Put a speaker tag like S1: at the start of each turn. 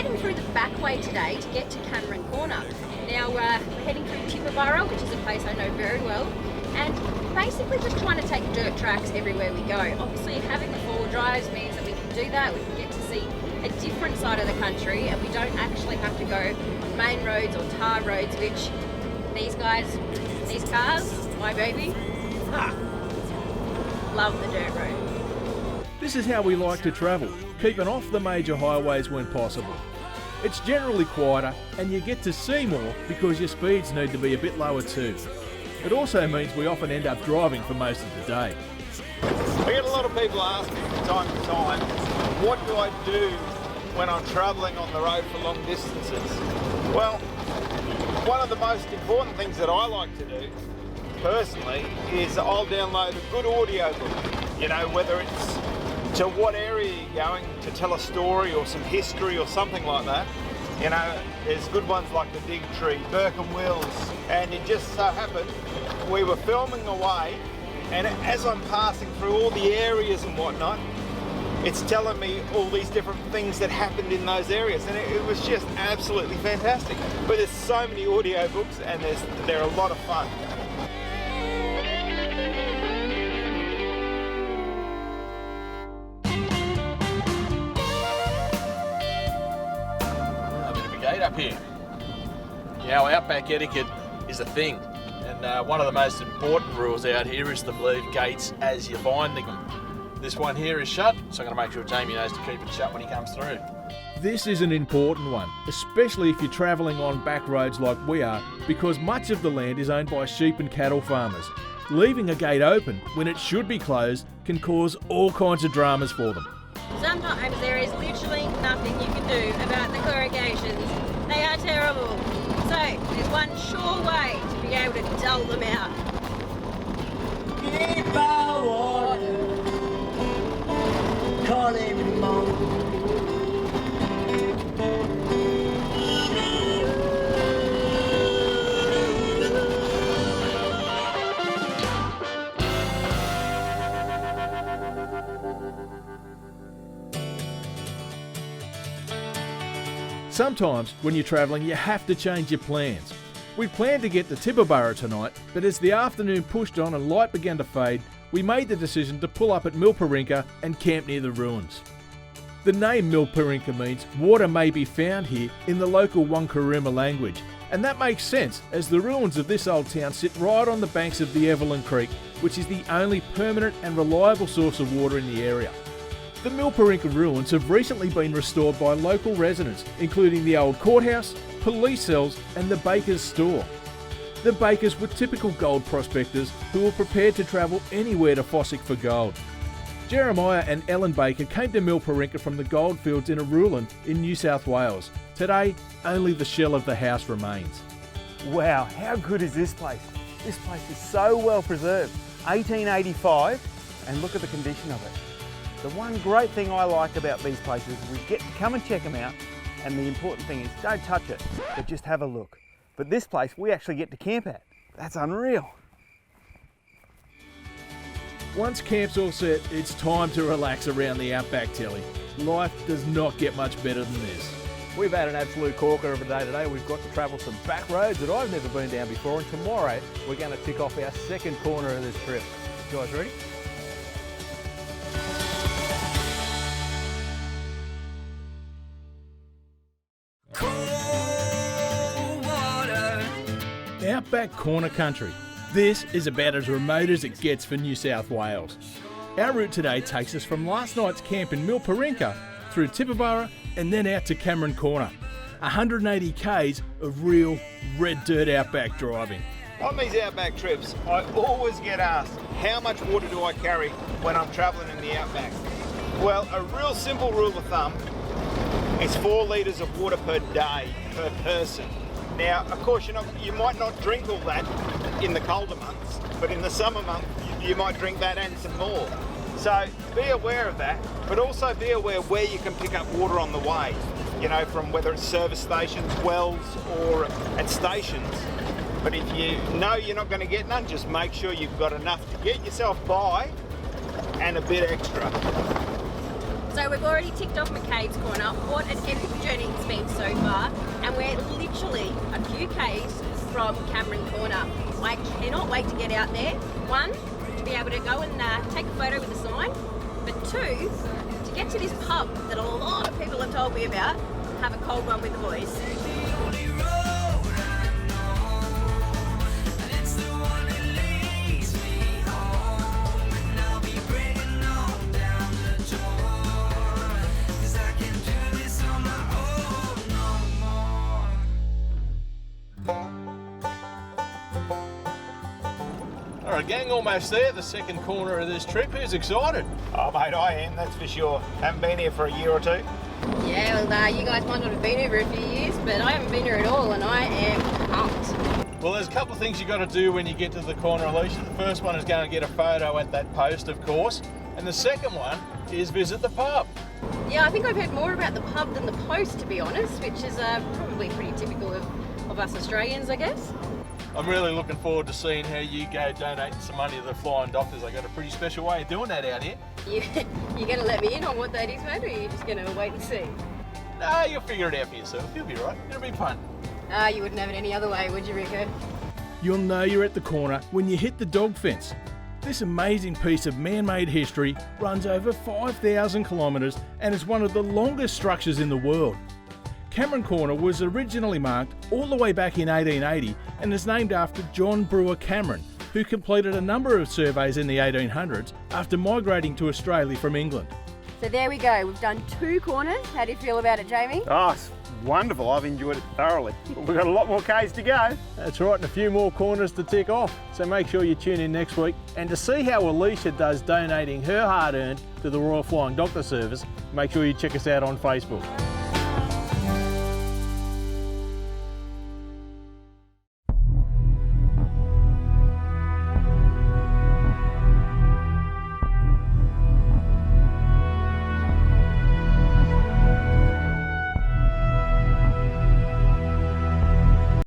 S1: heading through the back way today to get to Cameron Corner. Now we're heading through Tipperary, which is a place I know very well, and basically just trying to take dirt tracks everywhere we go. Obviously having the four-wheel drives means that we can do that, we can get to see a different side of the country, and we don't actually have to go on main roads or tar roads, which these cars, my baby, love the dirt road.
S2: This is how we like to travel, keeping off the major highways when possible. It's generally quieter and you get to see more because your speeds need to be a bit lower too. It also means we often end up driving for most of the day.
S3: I get a lot of people ask me from time to time, what do I do when I'm travelling on the road for long distances? Well, one of the most important things that I like to do, personally, is I'll download a good audio book. You know, whether it's to what area you're going to tell a story or some history or something like that. You know, there's good ones like the Dig Tree, Burke and Wills, and it just so happened we were filming away, and as I'm passing through all the areas and whatnot, it's telling me all these different things that happened in those areas, and it was just absolutely fantastic. But there's so many audio books, and they're a lot of fun.
S2: Up here. Now, Outback etiquette is a thing, and one of the most important rules out here is to leave gates as you're finding them. This one here is shut, so I'm going to make sure Jamie knows to keep it shut when he comes through. This is an important one, especially if you're travelling on back roads like we are, because much of the land is owned by sheep and cattle farmers. Leaving a gate open when it should be closed can cause all kinds of dramas for them.
S1: Sometimes there is literally nothing you can do about the corrugations. They are terrible. So there's one sure way to be able to dull them out.
S4: Keep our water, call him mom.
S2: Sometimes when you're travelling you have to change your plans. We planned to get to Tipperary tonight, but as the afternoon pushed on and light began to fade, we made the decision to pull up at Milparinka and camp near the ruins. The name Milparinka means water may be found here in the local Wankaruma language, and that makes sense as the ruins of this old town sit right on the banks of the Evelyn Creek, which is the only permanent and reliable source of water in the area. The Milparinka ruins have recently been restored by local residents, including the old courthouse, police cells and the baker's store. The bakers were typical gold prospectors who were prepared to travel anywhere to Fossick for gold. Jeremiah and Ellen Baker came to Milparinka from the goldfields in Arulan in New South Wales. Today, only the shell of the house remains.
S5: Wow, how good is this place? This place is so well preserved. 1885, and look at the condition of it. The one great thing I like about these places is we get to come and check them out, and the important thing is don't touch it, but just have a look. But this place we actually get to camp at. That's unreal.
S2: Once camp's all set, it's time to relax around the Outback telly. Life does not get much better than this.
S6: We've had an absolute corker of a day today. We've got to travel some back roads that I've never been down before, and tomorrow we're going to tick off our second corner of this trip. You guys ready?
S2: Outback Corner Country. This is about as remote as it gets for New South Wales. Our route today takes us from last night's camp in Milparinka through Tipperary and then out to Cameron Corner. 180 k's of real red dirt outback driving.
S3: On these outback trips, I always get asked, how much water do I carry when I'm travelling in the outback? Well, a real simple rule of thumb is 4 litres of water per day per person. Now, of course, you might not drink all that in the colder months, but in the summer months, you might drink that and some more. So be aware of that, but also be aware where you can pick up water on the way. You know, from whether it's service stations, wells, or at stations. But if you know you're not going to get none, just make sure you've got enough to get yourself by and a bit extra.
S1: So we've already ticked off McCabe's Corner. What an epic journey it's been so far. And we're literally a few k's from Cameron Corner. I cannot wait to get out there. One, to be able to go and take a photo with the sign. But two, to get to this pub that a lot of people have told me about, have a cold one with the boys.
S2: All right, gang, almost there, the second corner of this trip. Who's excited?
S3: Oh, mate, I am, that's for sure. Haven't been here for a year or two.
S1: Yeah, well, you guys might not have been here for a few years, but I haven't been here at all, and I am pumped.
S2: Well, there's a couple of things you got to do when you get to the corner, Alicia. The first one is going to get a photo at that post, of course, and the second one is visit the pub.
S1: Yeah, I think I've heard more about the pub than the post, to be honest, which is probably pretty typical of us Australians, I guess.
S2: I'm really looking forward to seeing how you go donating some money to the Flying Doctors. They got a pretty special way of doing that out here.
S1: You're going to let me in on what that is, mate, or are you just going to wait and see?
S2: No, you'll figure it out for yourself. You'll be right. It'll be fun.
S1: You wouldn't have it any other way, would you, Rico?
S2: You'll know you're at the corner when you hit the dog fence. This amazing piece of man-made history runs over 5,000 kilometres and is one of the longest structures in the world. Cameron Corner was originally marked all the way back in 1880 and is named after John Brewer Cameron, who completed a number of surveys in the 1800s after migrating to Australia from England.
S1: So there we go. We've done 2 corners. How do you feel about it, Jamie?
S5: Oh, it's wonderful. I've enjoyed it thoroughly. We've got a lot more k's to go.
S2: That's right, and a few more corners to tick off. So make sure you tune in next week. And to see how Alicia does donating her hard-earned to the Royal Flying Doctor Service, make sure you check us out on Facebook.